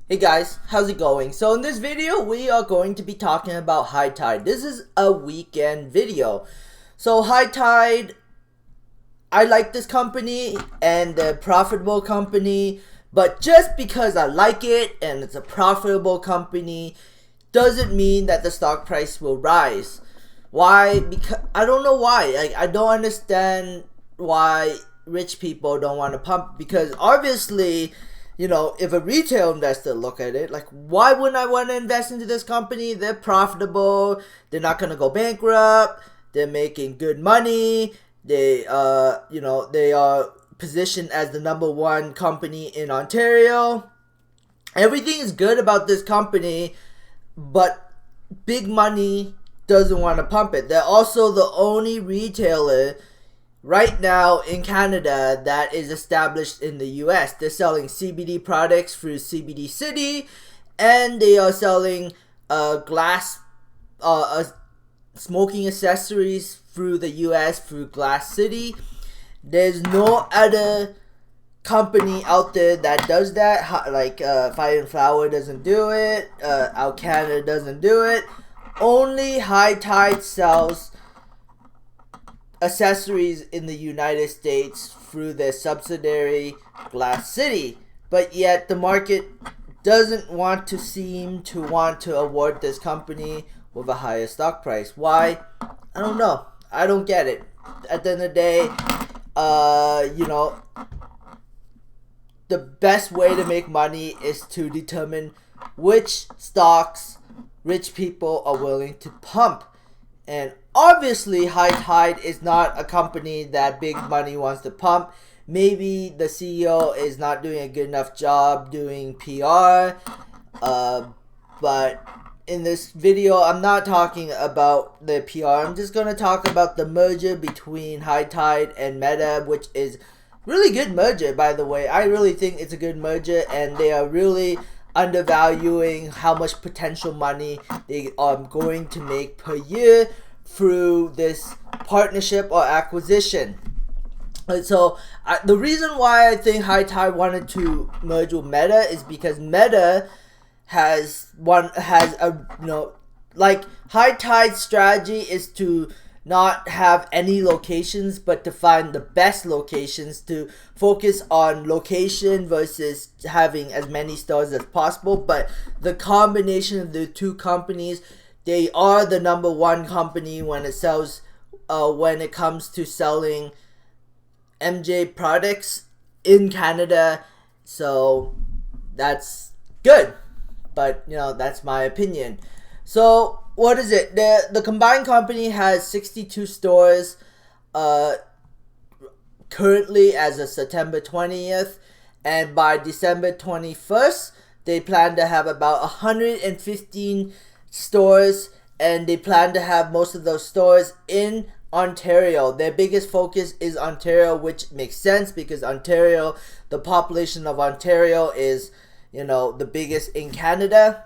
Hey guys, how's it going? So in this video, we are going to be talking about High Tide. This is a weekend video. So High Tide, I like this company and they're a profitable company, but just because I like it and it's a profitable company doesn't mean that the stock price will rise. Why? Because I don't know why. I don't understand why rich people don't want to pump, because obviously, if a retail investor look at it, like, why wouldn't I want to invest into this company? They're profitable. They're not going to go bankrupt. They're making good money. They are positioned as the #1 company in Ontario. Everything is good about this company, but big money doesn't want to pump it. They're also the only retailer right now in Canada that is established in the US. They're selling CBD products through CBD City, and they are selling glass smoking accessories through the US through Glass City. There's no other company out there that does that. Like Fire and Flower doesn't do it. Out Canada doesn't do it. Only High Tide sells accessories in the United States through their subsidiary Glass City, but yet the market doesn't seem to want to award this company with a higher stock price. Why? I don't know. I don't get it. At the end of the day, the best way to make money is to determine which stocks rich people are willing to pump. And obviously, High Tide is not a company that big money wants to pump. Maybe the CEO is not doing a good enough job doing PR. But in this video, I'm not talking about the PR. I'm just going to talk about the merger between High Tide and Meta, which is really good merger, by the way. I really think it's a good merger, and they are really undervaluing how much potential money they are going to make per year through this partnership or acquisition. And so the reason why I think High Tide wanted to merge with Meta is because Meta has High Tide's strategy is to not have any locations, but to find the best locations, to focus on location versus having as many stores as possible. But the combination of the two companies, they are the #1 company when it comes to selling MJ products in Canada. So that's good, but that's my opinion. So what is it? The combined company has 62 stores currently as of September 20th, and by December 21st, they plan to have about 115 stores, and they plan to have most of those stores in Ontario. Their biggest focus is Ontario, which makes sense because the population of Ontario is, the biggest in Canada.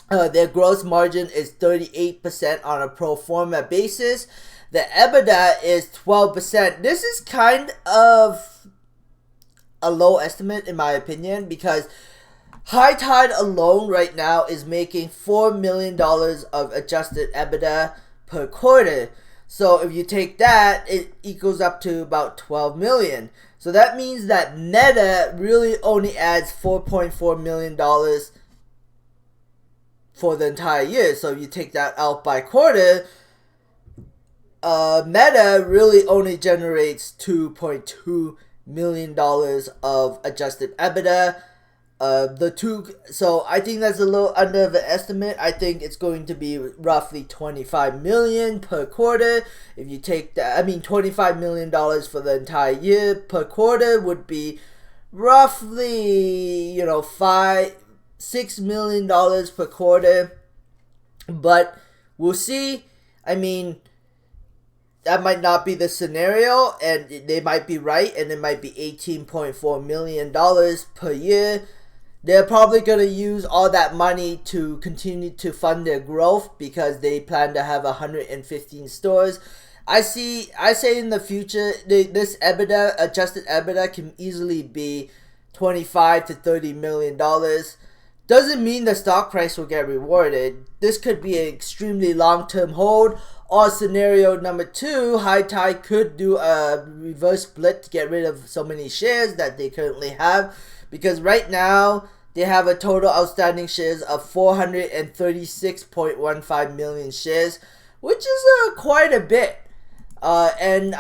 Their gross margin is 38% on a pro forma basis. The EBITDA is 12%. This is kind of a low estimate in my opinion, because High Tide alone right now is making $4 million of adjusted EBITDA per quarter. So if you take that, it equals up to about 12 million. So that means that Meta really only adds $4.4 million for the entire year. So if you take that out by quarter, Meta really only generates $2.2 million of adjusted EBITDA. So I think that's a little under of an estimate. I think it's going to be roughly 25 million per quarter. If you take that, $25 million for the entire year per quarter would be roughly, $6 million per quarter. But we'll see. That might not be the scenario, and they might be right, and it might be $18.4 million per year. They're probably going to use all that money to continue to fund their growth because they plan to have 115 stores. I say in the future, this EBITDA, adjusted EBITDA, can easily be $25 to $30 million. doesn't mean the stock price will get rewarded. This could be an extremely long-term hold. Or scenario number 2, High Tide could do a reverse split to get rid of so many shares that they currently have. Because right now, they have a total outstanding shares of 436.15 million shares, which is quite a bit. And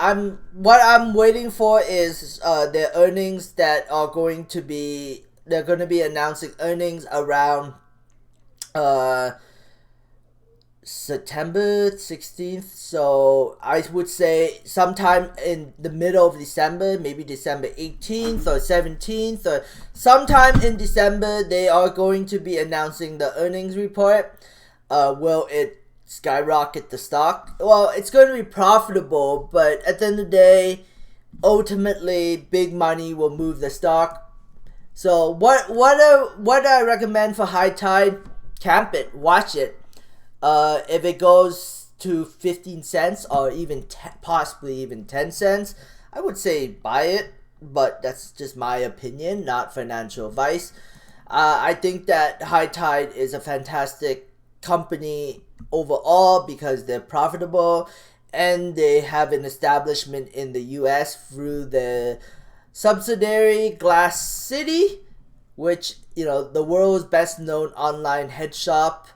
what I'm waiting for is their earnings that are going to be, they're going to be announcing earnings around September 16th. So I would say sometime in the middle of December, maybe December 18th or 17th, or sometime in December, they are going to be announcing the earnings report. Will it skyrocket the stock? Well, it's going to be profitable, but at the end of the day, ultimately, big money will move the stock. So what I recommend for High Tide? Camp it, watch it. If it goes to 15 cents or even possibly even 10 cents, I would say buy it, but that's just my opinion, not financial advice. I think that High Tide is a fantastic company overall because they're profitable and they have an establishment in the US through the subsidiary Glass City, which, you know, the world's best known online head shop.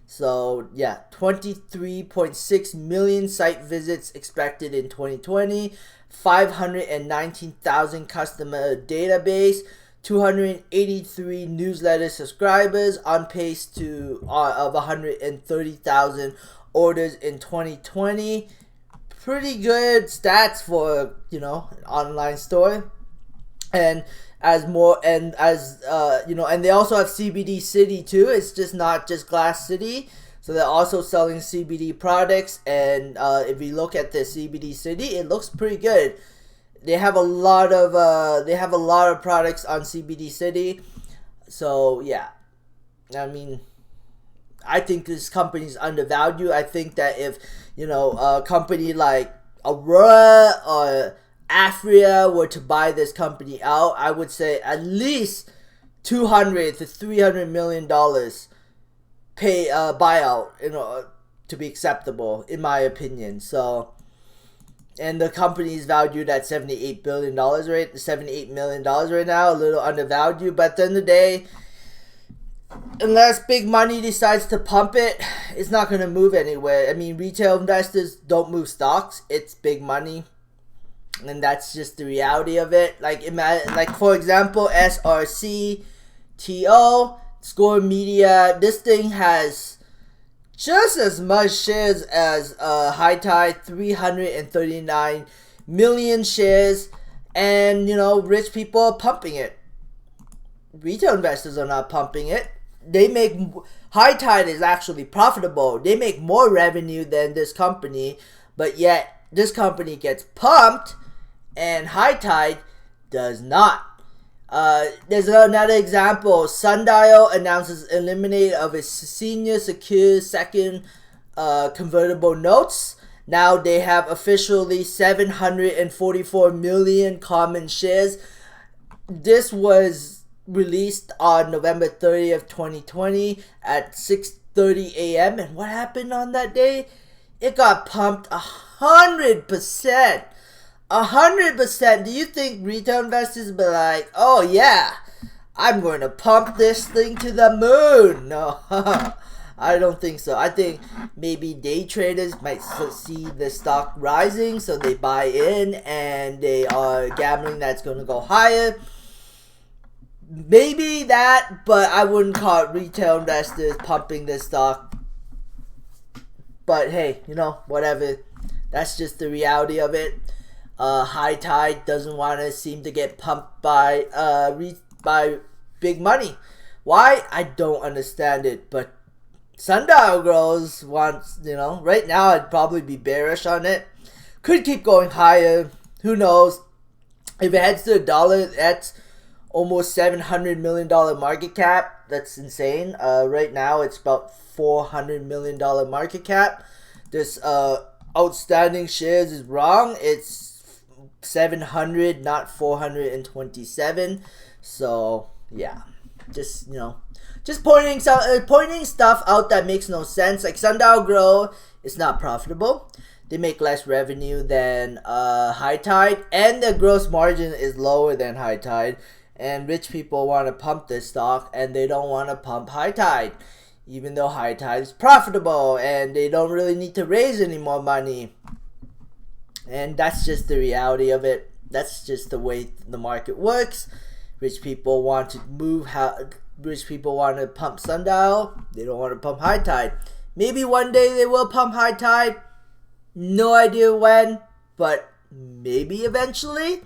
So yeah, 23.6 million site visits expected in 2020, 519,000 customer database, 283 newsletter subscribers, on pace to of 130,000 orders in 2020. Pretty good stats for, you know, an online store. And as you know, and they also have CBD City too. It's just not just Glass City. So they're also selling CBD products, and if you look at the CBD City, it looks pretty good. They have a lot of products on CBD City. So yeah, I mean, I think this company is undervalued. I think that if, you know, a company like Aurora or Afria were to buy this company out, I would say at least $200 to $300 million pay buyout, you know, to be acceptable in my opinion. So, and the company is valued at $78 billion $78 million right now, a little undervalued. But at the end of the day, unless big money decides to pump it, it's not going to move anywhere. I mean, retail investors don't move stocks. It's big money. And that's just the reality of it. Like for example, SRC, TO, Score Media. This thing has just as much shares as High Tide, 339 million shares. And, you know, rich people are pumping it. Retail investors are not pumping it. High Tide is actually profitable. They make more revenue than this company, but yet this company gets pumped and High Tide does not. There's another example. Sundial announces eliminate of its senior secured second convertible notes. Now they have officially 744 million common shares. This was released on November 30th, 2020 at 6:30 a.m. And what happened on that day? It got pumped 100%. 100%. Do you think retail investors be like, oh yeah, I'm going to pump this thing to the moon? No, I don't think so. I think maybe day traders might see the stock rising, so they buy in and they are gambling that's going to go higher. Maybe that, but I wouldn't call it retail investors pumping this stock. But hey, you know, whatever. That's just the reality of it. High Tide doesn't want to seem to get pumped by big money. Why? I don't understand it. But Sundial Girls wants, you know, right now I'd probably be bearish on it. Could keep going higher. Who knows? If it heads to $1, that's almost $700 million market cap. That's insane. Right now it's about $400 million market cap. This outstanding shares is wrong. It's 700, not 427. So yeah, just, you know, just pointing stuff out that makes no sense. Like Sundial Grow is not profitable. They make less revenue than High Tide, and their gross margin is lower than High Tide. And rich people want to pump this stock, and they don't want to pump High Tide, even though High Tide is profitable, and they don't really need to raise any more money. And that's just the reality of it. That's just the way the market works. Rich people want to rich people want to pump Sundial. They don't want to pump High Tide. Maybe one day they will pump High Tide. No idea when, but maybe eventually.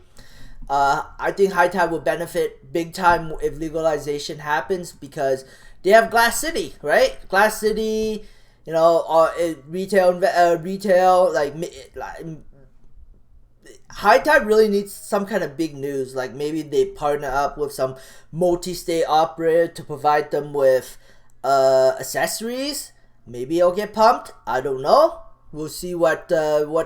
I think High Tide will benefit big time if legalization happens, because they have Glass City, right? Glass City, you know, retail, like High Tide really needs some kind of big news. Like maybe they partner up with some multi-state operator to provide them with accessories. Maybe it'll get pumped. I don't know. We'll see what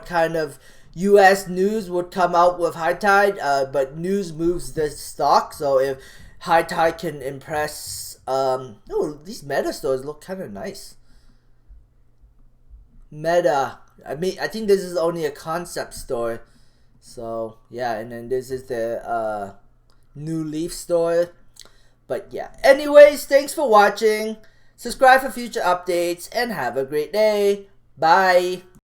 kind of U.S. news would come out with High Tide. But news moves the stock. So if High Tide can impress, oh, these Meta stores look kind of nice. Meta. I mean, I think this is only a concept store. So yeah, and then this is the New Leaf store. But yeah, anyways, thanks for watching. Subscribe for future updates and have a great day. Bye.